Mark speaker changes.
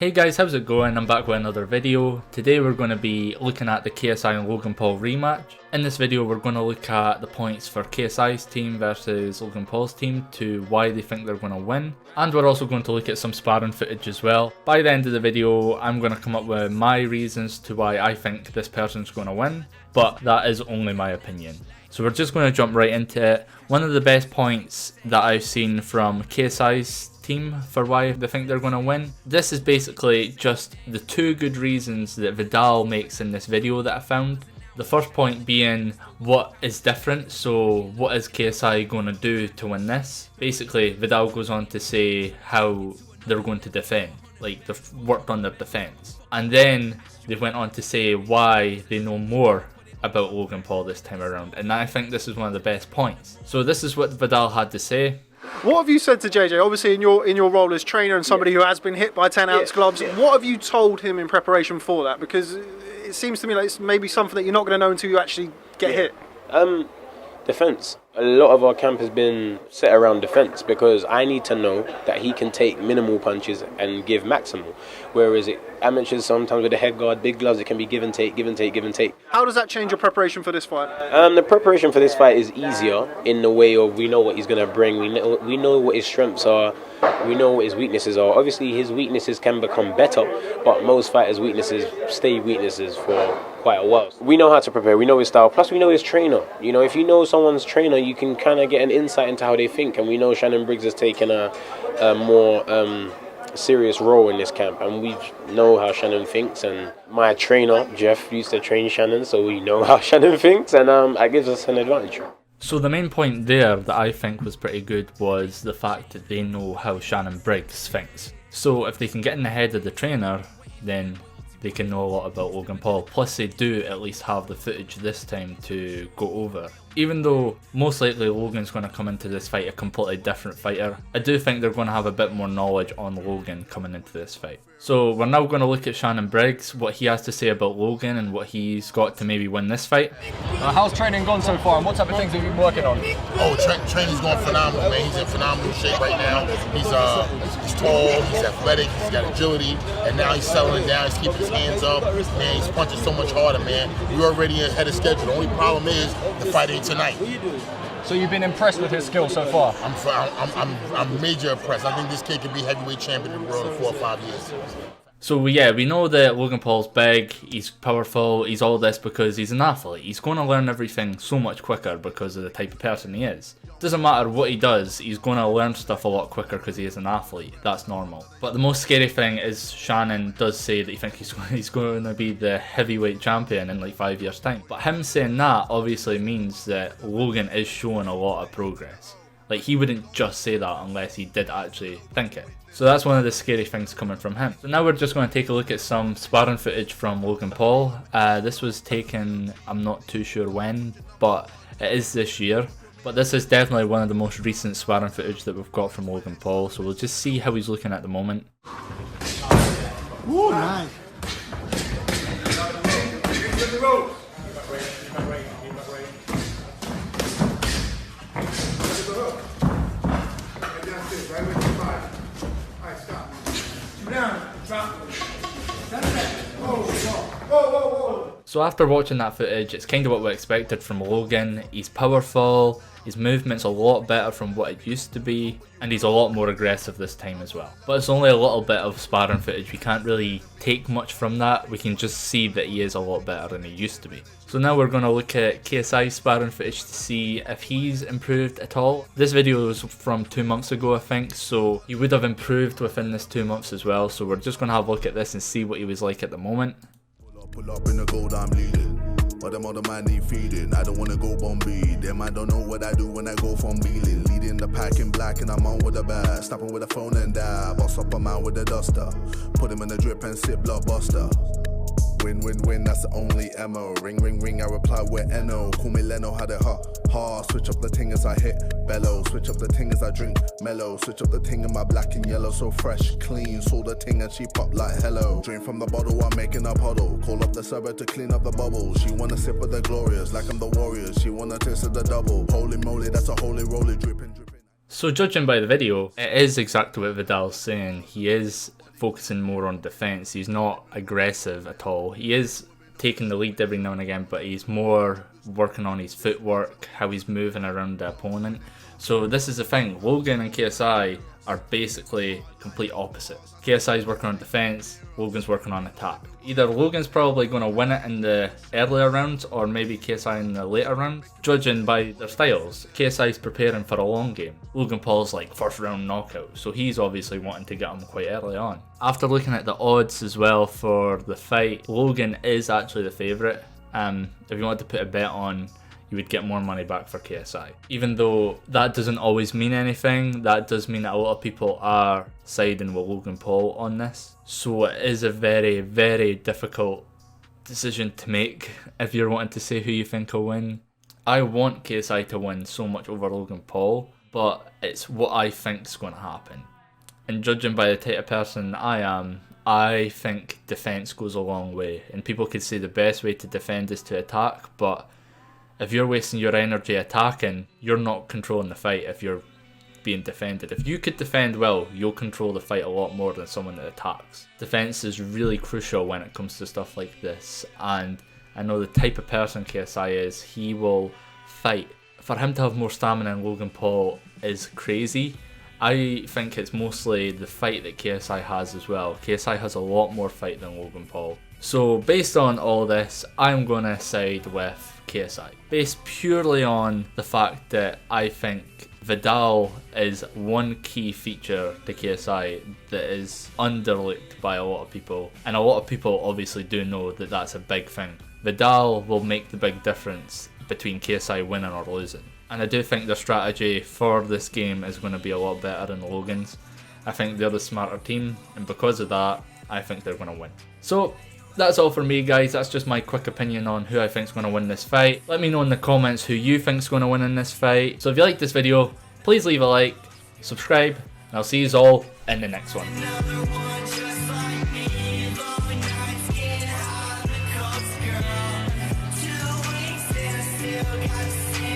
Speaker 1: Hey guys, how's it going? I'm back with another video. Today we're going to be looking at the KSI and Logan Paul rematch. In this video we're going to look at the points for KSI's team versus Logan Paul's team to why they think they're going to win. And we're also going to look at some sparring footage as well. By the end of the video I'm going to come up with my reasons to why I think this person's going to win. But that is only my opinion. So we're just going to jump right into it. One of the best points that I've seen from KSI's team for why they think they're going to win. This is basically just the two good reasons that Vidal makes in this video that I found. The first point being what is different, so what is KSI going to do to win this? Basically Vidal goes on to say how they're going to defend, like they've worked on their defense. And then they went on to say why they know more about Logan Paul this time around, and I think this is one of the best points. So this is what Vidal had to say.
Speaker 2: What have you said to JJ? Obviously, in your role as trainer and somebody who has been hit by 10-ounce gloves, what have you told him in preparation for that? Because it seems to me like it's maybe something that you're not going to know until you actually get hit.
Speaker 3: Defense. A lot of our camp has been set around defense because I need to know that he can take minimal punches and give maximal. Whereas amateurs sometimes with a head guard, big gloves, it can be give and take, give and take, give and take.
Speaker 2: How does that change your preparation for this fight?
Speaker 3: The preparation for this fight is easier in the way of we know what he's going to bring. We know what his strengths are. We know what his weaknesses are. Obviously, his weaknesses can become better, but most fighters' weaknesses stay weaknesses for quite a while. We know how to prepare. We know his style. Plus, we know his trainer. You know, if you know someone's trainer, you can kind of get an insight into how they think. And we know Shannon Briggs has taken a more serious role in this camp, and we know how Shannon thinks. And my trainer Jeff used to train Shannon, so we know how Shannon thinks, and that gives us an advantage.
Speaker 1: So the main point there that I think was pretty good was the fact that they know how Shannon Briggs thinks. So if they can get in the head of the trainer, then they can know a lot about Logan Paul. Plus they do at least have the footage this time to go over. Even though most likely Logan's going to come into this fight a completely different fighter, I do think they're going to have a bit more knowledge on Logan coming into this fight. So we're now going to look at Shannon Briggs, what he has to say about Logan and what he's got to maybe win this fight.
Speaker 4: How's training gone so far and what type of things have you been working on?
Speaker 5: Training's going phenomenal, man. He's in phenomenal shape right now. He's tall, he's athletic, he's got agility, and now he's settling down, he's keeping his hands up. Man, he's punching so much harder, man. We're already ahead of schedule. The only problem is the fight ain't tonight.
Speaker 4: So you've been impressed with his skill so far?
Speaker 5: I'm major impressed. I think this kid could be heavyweight champion of the world in 4 or 5 years.
Speaker 1: So yeah, we know that Logan Paul's big, he's powerful, he's all this because he's an athlete. He's going to learn everything so much quicker because of the type of person he is. Doesn't matter what he does, he's going to learn stuff a lot quicker because he is an athlete. That's normal. But the most scary thing is Shannon does say that he thinks he's going to be the heavyweight champion in like 5 years time. But him saying that obviously means that Logan is showing a lot of progress. Like, he wouldn't just say that unless he did actually think it. So that's one of the scary things coming from him. So now we're just going to take a look at some sparring footage from Logan Paul. This was taken, I'm not too sure when, but it is this year. But this is definitely one of the most recent sparring footage that we've got from Logan Paul. So we'll just see how he's looking at the moment.
Speaker 2: Ooh, nice.
Speaker 1: So after watching that footage, it's kind of what we expected from Logan. He's powerful, his movement's a lot better from what it used to be, and he's a lot more aggressive this time as well. But it's only a little bit of sparring footage, we can't really take much from that, we can just see that he is a lot better than he used to be. So now we're going to look at KSI's sparring footage to see if he's improved at all. This video was from 2 months ago I think, so he would have improved within this 2 months as well. So we're just going to have a look at this and see what he was like at the moment.
Speaker 6: Pull up in the gold, I'm leading. But them other man need feeding. I don't wanna go Bombay. Them I don't know what I do when I go from Beeling. Leading the pack in black and I'm on with a bat. Snapping with a phone and die. Boss up a man with a duster. Put him in the drip and sip blockbuster. Win, win, win, that's the only ammo. Ring, ring, ring, I reply with N-O. Call me Leno, had it hot. Switch up the ting as I hit bellow. Switch up the ting as I drink mellow. Switch up the ting in my black and yellow. So fresh, clean. Saw the ting and she popped like hello. Drink from the bottle, I'm making a puddle. Call up the server to clean up the bubbles. She wanna sip of the glorious, like I'm the warriors. She wanna taste of the double. Holy moly, that's a holy roly dripping, dripping.
Speaker 1: So judging by the video, it is exactly what Vidal's saying. He is focusing more on defense. He's not aggressive at all. He is taking the lead every now and again, but he's more working on his footwork, how he's moving around the opponent. So this is the thing, Logan and KSI are basically complete opposites. KSI's working on defense, Logan's working on attack. Either Logan's probably going to win it in the earlier rounds, or maybe KSI in the later rounds. Judging by their styles, KSI's preparing for a long game. Logan Paul's like first round knockout, so he's obviously wanting to get him quite early on. After looking at the odds as well for the fight, Logan is actually the favourite. If you want to put a bet on, you would get more money back for KSI. Even though that doesn't always mean anything, that does mean that a lot of people are siding with Logan Paul on this. So it is a very, very difficult decision to make if you're wanting to say who you think will win. I want KSI to win so much over Logan Paul, but it's what I think is going to happen. And judging by the type of person I am, I think defense goes a long way. And people could say the best way to defend is to attack, but if you're wasting your energy attacking, you're not controlling the fight if you're being defended. If you could defend well, you'll control the fight a lot more than someone that attacks. Defense is really crucial when it comes to stuff like this, and I know the type of person KSI is, he will fight. For him to have more stamina than Logan Paul is crazy. I think it's mostly the fight that KSI has as well. KSI has a lot more fight than Logan Paul. So based on all this, I'm going to side with KSI. Based purely on the fact that I think Vidal is one key feature to KSI that is underlooked by a lot of people. And a lot of people obviously do know that that's a big thing. Vidal will make the big difference between KSI winning or losing. And I do think their strategy for this game is going to be a lot better than Logan's. I think they're the smarter team, and because of that, I think they're going to win. So that's all for me, guys. That's just my quick opinion on who I think is going to win this fight. Let me know in the comments who you think is going to win in this fight. So if you like this video, please leave a like, subscribe, and I'll see you all in the next one.
Speaker 7: Got